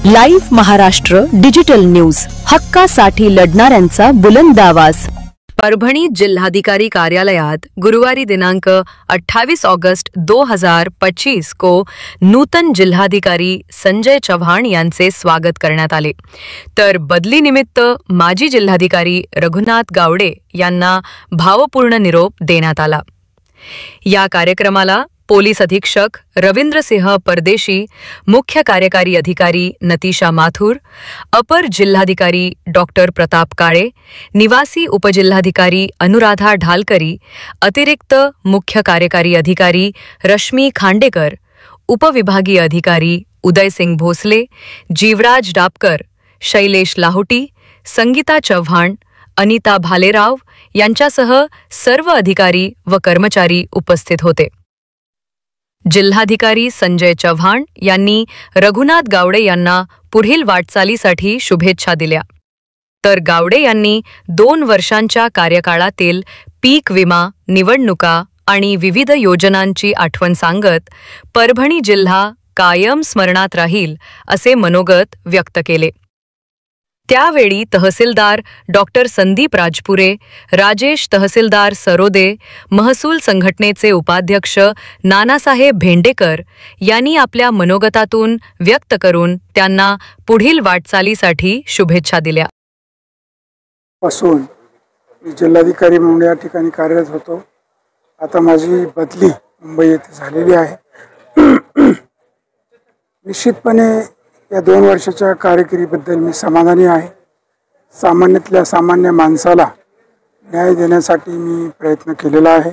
Live Maharashtra digital news, हक्कासाठी लढणाऱ्यांचा बुलंद आवाज। परभणी जिल्हाधिकारी कार्यालयात गुरुवारी दिनांक 28 अगस्त 2025 को नूतन जिल्हाधिकारी संजय चव्हाण यांचे स्वागत करण्यात आले, तर बदलीनिमित्त माजी जिल्हाधिकारी रघुनाथ गावडे यांना भावपूर्ण निरोप देण्यात आला। या कार्यक्रमाला पोलीस अधीक्षक रवींद्र सिंह परदेशी, मुख्य कार्यकारी अधिकारी नतीशा माथुर, अपर जिल्हाधिकारी डॉक्टर प्रताप काळे, निवासी उपजिल्हाधिकारी अनुराधा ढालकरी, अतिरिक्त मुख्य कार्यकारी अधिकारी रश्मी खांडेकर, उपविभागीय अधिकारी उदय सिंह भोसले, जीवराज डापकर, शैलेश लाहोटी, संगीता चव्हाण, अनिता भालेराव यांच्यासह सर्व अधिकारी व कर्मचारी उपस्थित होते। जिल्हाधिकारी संजय चव्हाण यांनी रघुनाथ गावडे यांना पुढील वाटचालीसाठी शुभेच्छा दिल्या, तर गावडे यांनी 2 वर्षांच्या कार्यकाळातील पीक विमा, निवडणुका आणि विविध योजनांची आठवण सांगत परभणी जिल्हा कायम स्मरणात राहील असे मनोगत व्यक्त केले। त्यावेळी तहसीलदार डॉक्टर संदीप राजपुरे, राजेश तहसीलदार सरोदे, महसूल संघटनेचे उपाध्यक्ष नानासाहेब भेंडेकर यांनी आपल्या मनोगतातून व्यक्त करून त्यांना पुढील वाटचालीसाठी शुभेच्छा दिल्या। पासून जिल्हाधिकारी म्हणून या ठिकाणी कार्यरत होतो। आता माझी बदली मुंबई येथे झालेली आहे। निश्चितपणे या 2 वर्षाच्या कारकिर्दीबद्दल मी समाधानी आहे। सामान्यातल्या सामान्य माणसाला न्याय देण्यासाठी मी प्रयत्न केलेला आहे।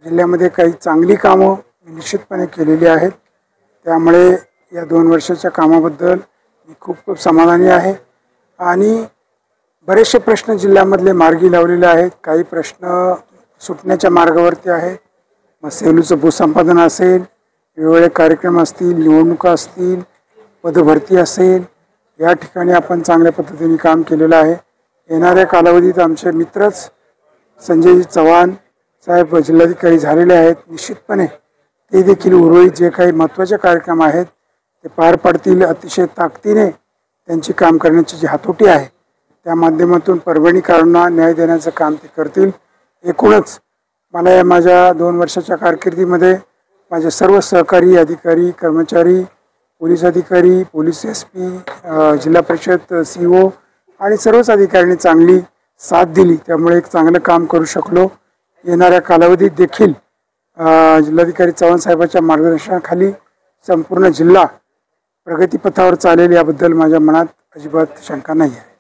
जिल्ह्यामध्ये काही चांगली कामं निश्चितपणे केलेली आहेत, त्यामुळे या 2 वर्षाच्या कामाबद्दल मी खूप समाधानी आहे। आणि बरेचसे प्रश्न जिल्ह्यामधले मार्गी लावलेले आहेत, काही प्रश्न सुटण्याच्या मार्गावरती आहेत। मग सेलूचं भूसंपादन असेल, वेगवेगळे कार्यक्रम असतील, निवडणुका असतील, पदभरती असेल, या ठिकाणी आपण चांगल्या पद्धतीने काम केलेलं आहे। येणाऱ्या कालावधीत आमचे मित्रच संजय चव्हाण साहेब जिल्हाधिकारी झालेले आहेत। निश्चितपणे ते देखील उर्वरित जे काही महत्त्वाचे कार्यक्रम आहेत ते पार पाडतील। अतिशय ताकदीने त्यांची काम करण्याची जी हातोटी आहे त्या माध्यमातून परभणीकरांना न्याय देण्याचं काम ते करतील। एकूणच मला या माझ्या 2 वर्षाच्या कारकिर्दीमध्ये माझे सर्व सहकारी अधिकारी, कर्मचारी, पोलीस अधिकारी, पोलीस SP, जिल्हा परिषद CO आणि सर्वच अधिकाऱ्यांनी चांगली साथ दिली, त्यामुळे एक चांगलं काम करू शकलो। येणाऱ्या कालावधीत देखील जिल्हाधिकारी चव्हाण साहेबांच्या मार्गदर्शनाखाली संपूर्ण जिल्हा प्रगतीपथावर चालेल याबद्दल माझ्या मनात अजिबात शंका नाही आहे।